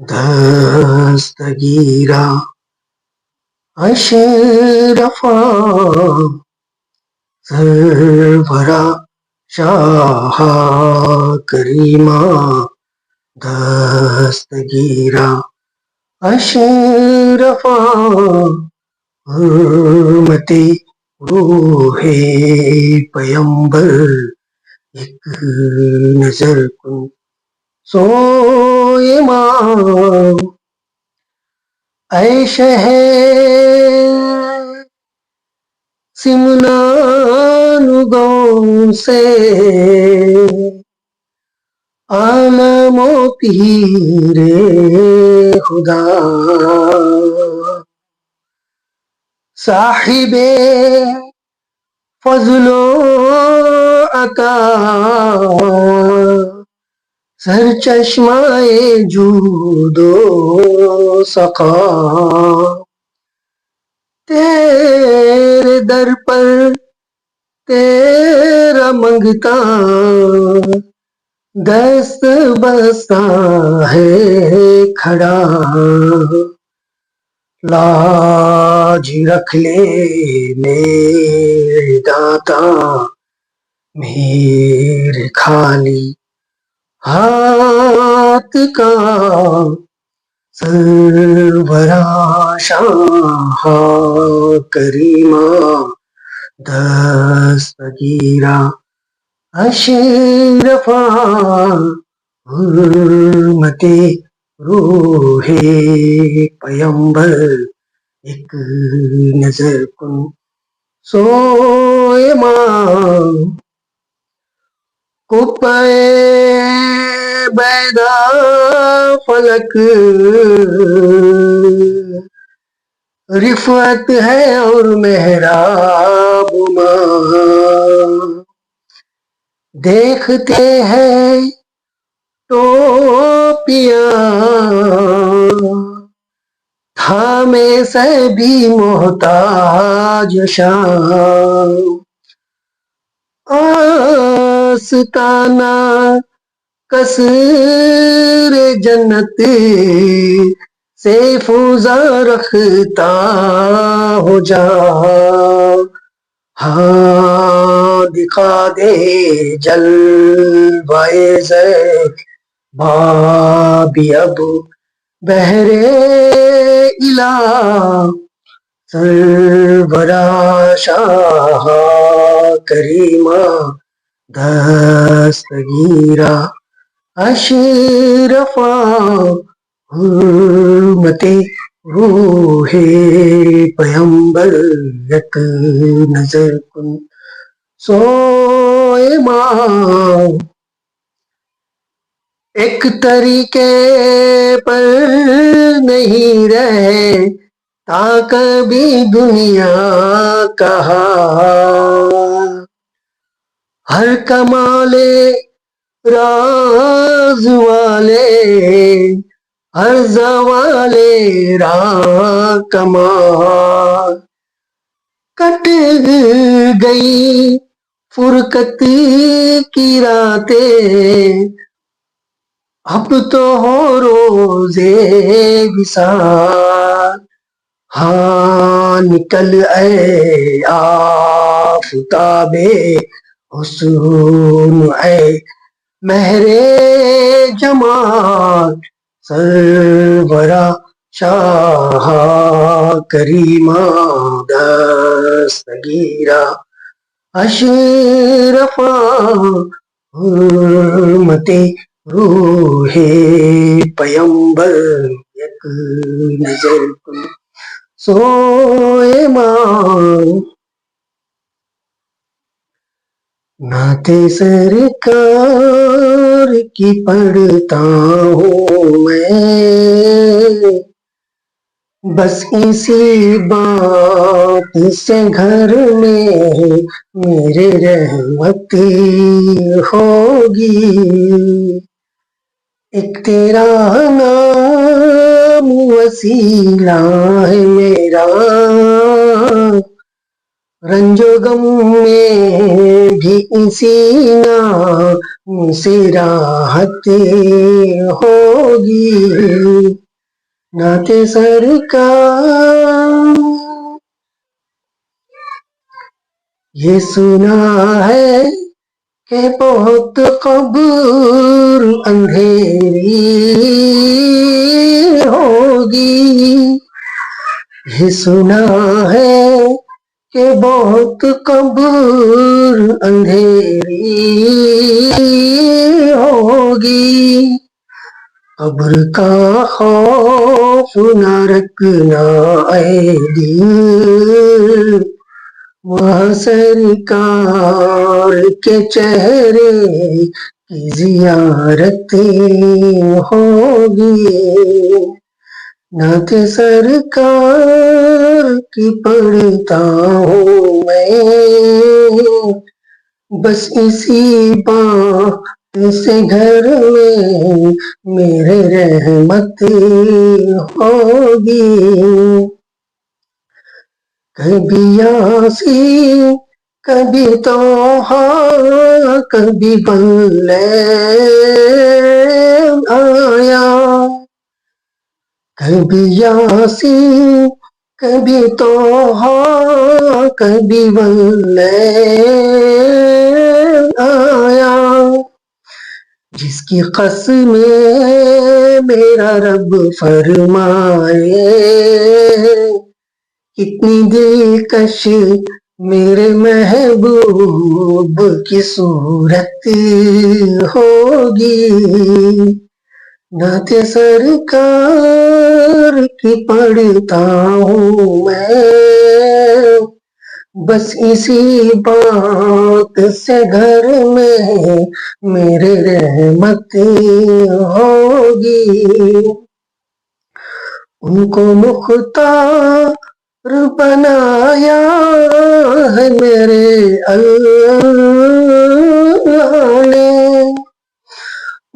दस्तगीरा अशरफा सरवरा शाह करीमा दस्तगीरा अशरफा हुर्मते रूहे पैगंबर एक नजर कुन सोए माँ ऐ शहर सिमनानुगों से आलमो पीरे खुदा साहिबे फजलो अता सर चश्माए जूदो सका तेरे दर पर तेरा मंगता दस्त बसा है खड़ा लाज रख ले मेरे दाता मेरे खाली हाथ का सरवरा शाह करीमा दस्तगीरा अशरफा हुर्मते रूहे पैगंबर एक नजर कुन सोए माँ कुप्पे बैदा फलक रिफत है और मेहराब माँ देखते हैं टोपियां थामे से भी मोहताज शाम आस्ताना कसर जन्नत से फूजा रखता हो जा हाँ दिखा दे जलवाए बाबी अब बहरे इला सरवरा शाह करीमा दस्तगीरा अशरफा हुर्मते रूहे पैगंबर एक नजर कुन सोए माँ एक तरीके पर नहीं रहे ता कभी दुनिया कहा हर कमाले राज वाले हर जवाले कमाल कट गई फुरकत की रातें अब तो हो रोजे विसाल हाँ निकल ऐ आफताबे हुस्न ऐ महरे जमाल सरवरा शाह करीमा दस्तगीरा अशरफा हुर्मते रूहे पैगंबर एक नजर कुन सोए माँ नाते सरकार की पढ़ता हूँ मैं बस इसी बात से घर में मेरे रहमती होगी एक तेरा नाम वसीला है मेरा रंजो गम में भी इसी नाम से राहत होगी नाते सरकार। ये सुना है कि बहुत कब्र अंधेरी होगी। ये सुना है कि बहुत कब्र अंधेरी होगी। कब्र का खौफ न रखना ऐ दिल, वहाँ सरकार के चेहरे की जियारतें होगी। नाते सरकार की पढ़ता हूँ मैं, बस इसी बात से घर में मेरे रहमत होगी। कभी यासीन कभी तोहा कभी बल्ले आया। कभी यासीन कभी तोहा कभी बल्ले आया। जिसकी कसमें मेरा रब फरमाए, कितनी दिलकश मेरे महबूब की सूरत होगी। नाते सरकार की पढ़ता हूँ मैं, बस इसी बात से घर में मेरे रहमत होगी। उनको मुख्तार बनाया है मेरे अल्लाह ने।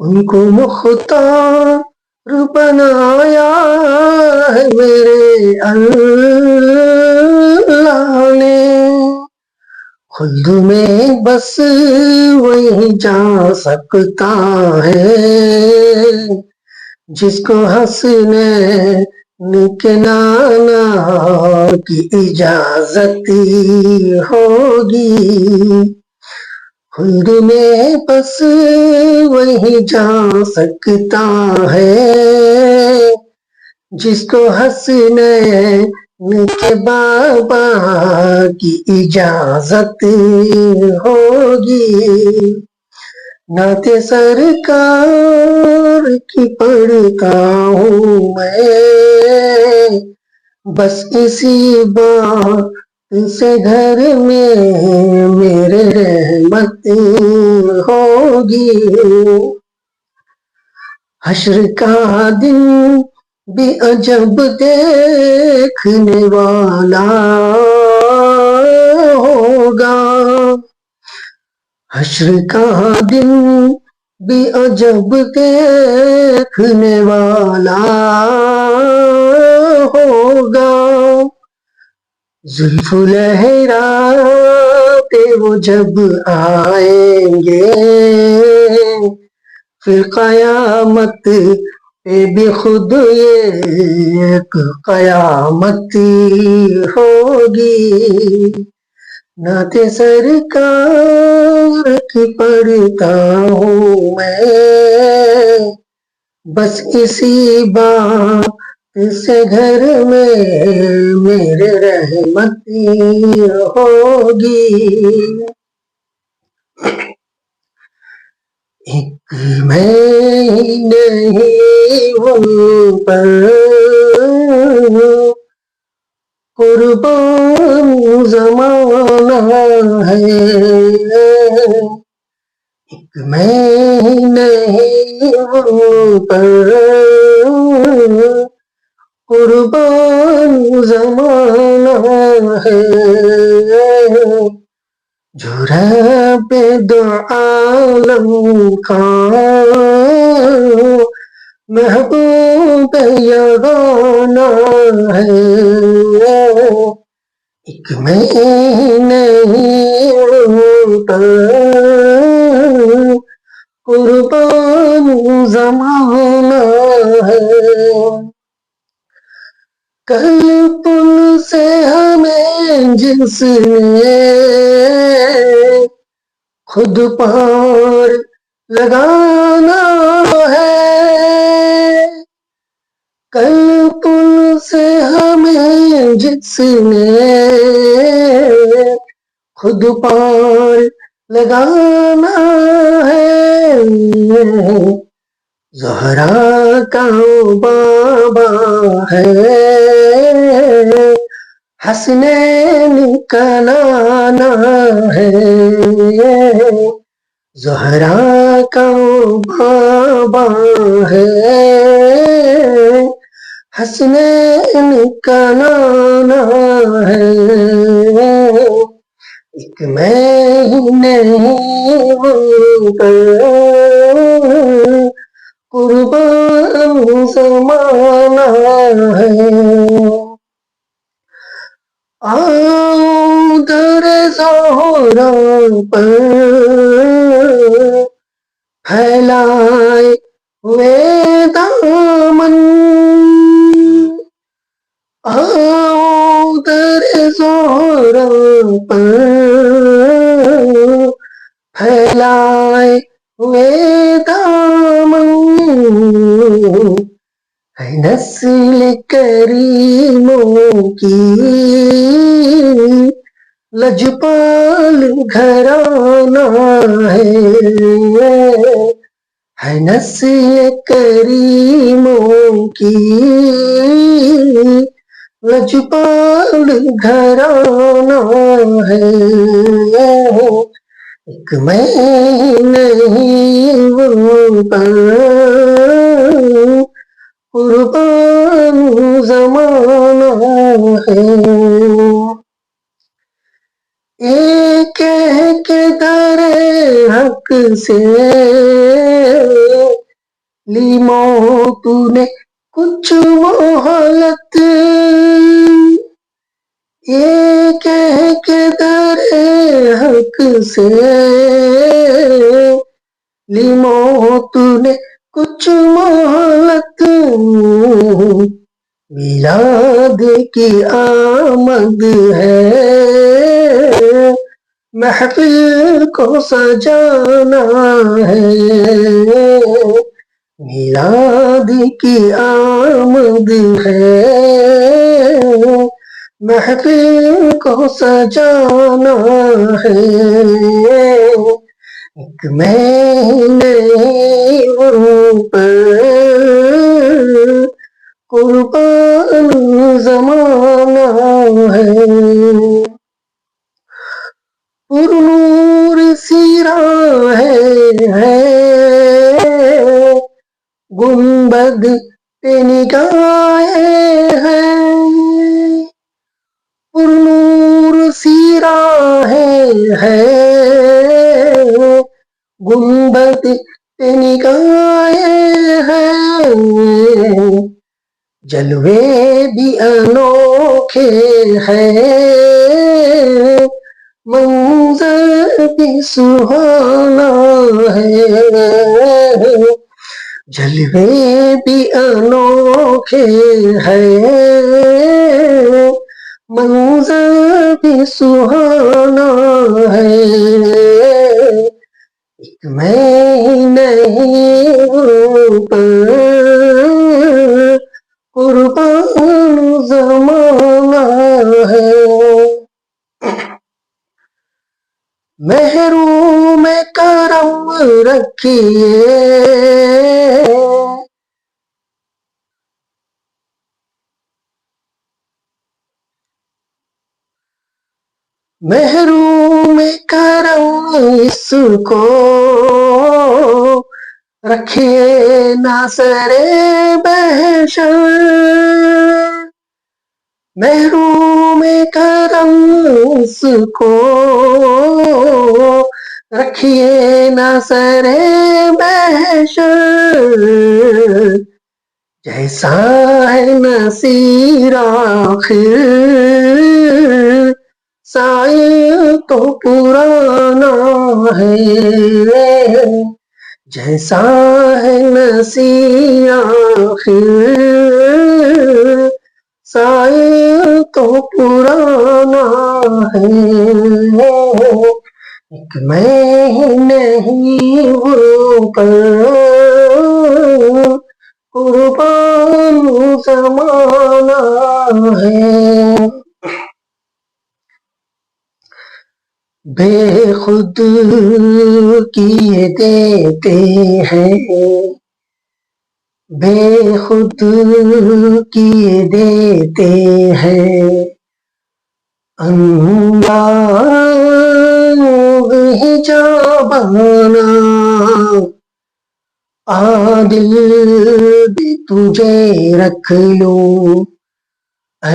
उनको मुख्तार बनाया है मेरे अल्लाह ने। खुद में बस वही जा सकता है जिसको हंसने के नाना की इजाजत होगी। खुद में बस वही जा सकता है जिसको हंसने के बाबा की इजाजत होगी। नाते सरकार की पढ़ता हूँ मैं, बस इसी बात से घर में मेरे रहमत होगी। हश्र का दिन भी अजब देखने वाला होगा। हश्र का दिन भी अजब देखने वाला होगा। जुल्फ लहराते वो जब आएंगे, फिर कयामत पे भी खुद एक कयामत होगी। नाते सरकार की पढ़ता हूँ मैं, बस इसी बात से घर में मेरे रहमत होगी। एक मैं नहीं हूँ पर कुर्बान ज़माना है। एक मैं नहीं हूँ पर कुर्बान ज़माना है। जो रब्बे दो आलम का महबूब यगाना है। एक मैं नहीं हूँ पर कुर्बान ज़माना है। कल पुल से हमें जिसने खुद पार लगाना है, कल पुल से हमें जिसने खुद पार लगाना है, ज़हरा का बाबा है, हसनैन का नाना है, ज़हरा का बाबा है, हसनैन का नाना है, एक मैं ही नहीं बनकर कुर्बान ज़माना है। आओ दर ज़ोहरा पर फैलाए हुए दामन, आओ दर ज़ोहरा पर फैलाए हुए दामन, है नस्ल करीमों की लजपाल घराना है नस्ल करीमों की लजपाल घराना है, एक मैं नहीं बनता कुर्बान ज़माना है, एक कह के दरे हक से ली मौत तूने कुछ मोहलत, ये कह के दरे हक से ली मौत तूने कुछ मोहलत, मिलाद की आमद है, महफिल को सजाना है, मिलाद की आमद है, महफिल को सजाना है, एक मैंने पर कुर्बान ज़माना है, पुरनूर सीरा है गुंबद पे निगाहें हैं, पुरनूर सीरा है गुंबद पे निगाहें हैं, जलवे भी अनोखे हैं, मंजर भी सुहाना है, जलवे भी अनोखे हैं, मंजर भी सुहाना है, एक मैं नहीं पर कुर्बान ज़माना है, महरूम करम रखिए, महरूम करम इसको रखिए नासरे बहशर, महरूम करम इसको रखिए नासरे बहशर, जैसा है नसीर आखिर साइल तो पुराना है, जैसा है नसीर आखिर साए तो पुराना है, एक मैं ही नहीं हूँ पर कुर्बान जमाना है। बेखुद किए देते हैं, बेखुद किए देते हैं, अंदाज़ ही जाबाना, दिल भी तुझे रख लूं, ऐ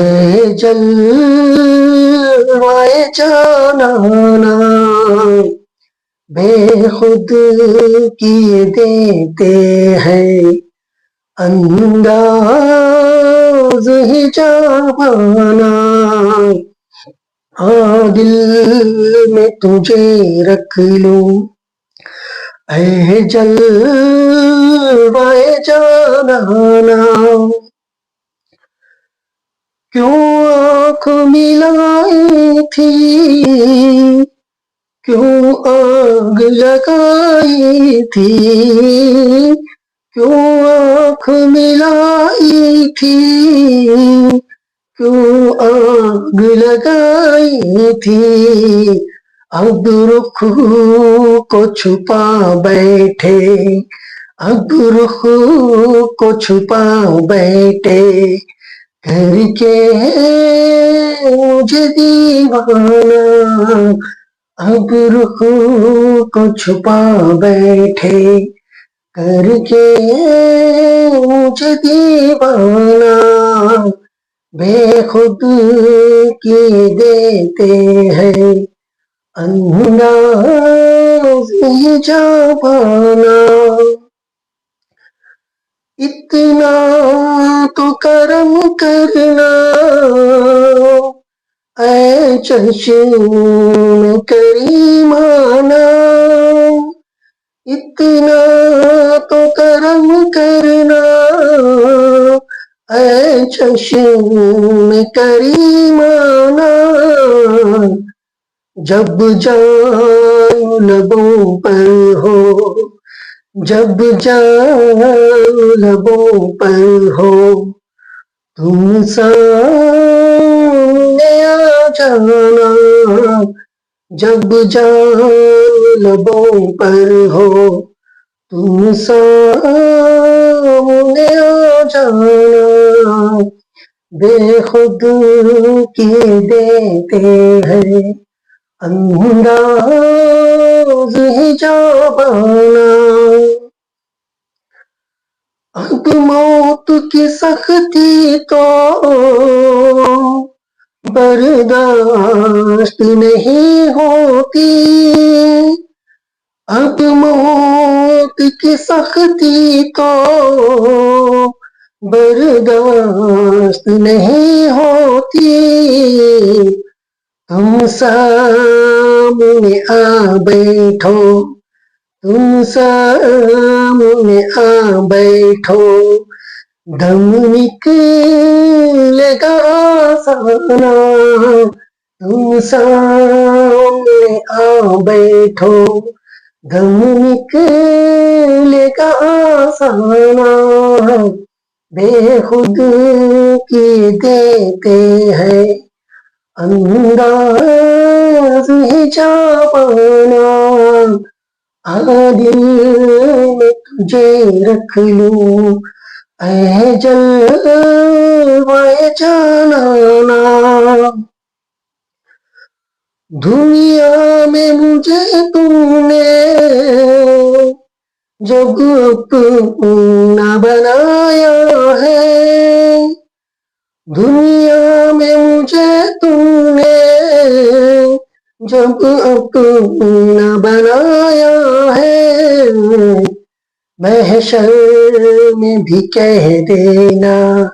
जलवाए जानाना, बेखुद किए देते हैं, अंदाज ही जाबाना, दिल में तुझे रख लूं, ऐ जलवाए जानाना। क्यों आँख मिलाई थी, क्यों आग लगाई थी, क्यों आँख मिलाई थी, क्यों आग लगाई थी, अब रुख को छुपा बैठे, अब रुख को छुपा बैठे, करके मुझे दीवाना, अब रुख को छुपा बैठे, करके मुझे दीवाना, बेखुद किए देते हैं, अंदाज़ ही जाबाना। इतना तो करम करना, ऐ चश्म करीमाना, इतना तो करम करना, ऐ चश्म करीमाना, जब जान लबों पर हो, जब जान लबों पर हो, तुम सामने आ जाना, जब जान लबों पर हो, तुम सामने आ जाना, बेखुद किए देते हैं, अंदाज़ ही जाबाना। अब मौत की सख्ती तो बर्दाश्त नहीं होती, अब मौत की सख्ती तो बर्दाश्त नहीं होती, तुम सामने आ बैठो, तुम सामने आ बैठो, दम निकलेगा आसाना, तुम सामने आ बैठो, दम निकलेगा आसाना, बेखुद किए देते हैं, अंदाज़ ही जाबाना, दिल में तुझे रख लूं, ऐ जलवाए जानाना। दुनिया में मुझे तुमने जब अपना बनाया है, दुनिया में मुझे तुमने जब अपना बनाया है, महशर में भी कह देना,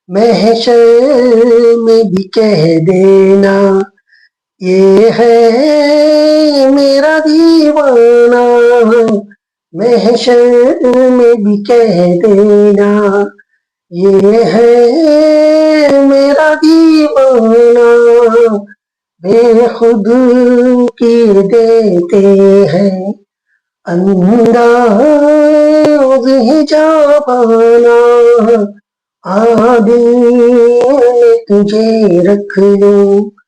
महशर में भी कह देना, ये है मेरा दीवाना, महशर में भी कह देना, ये है दीवाना बेखुद की देते हैं अंदाज ही जापाना आ दिल में तुझे रख लूं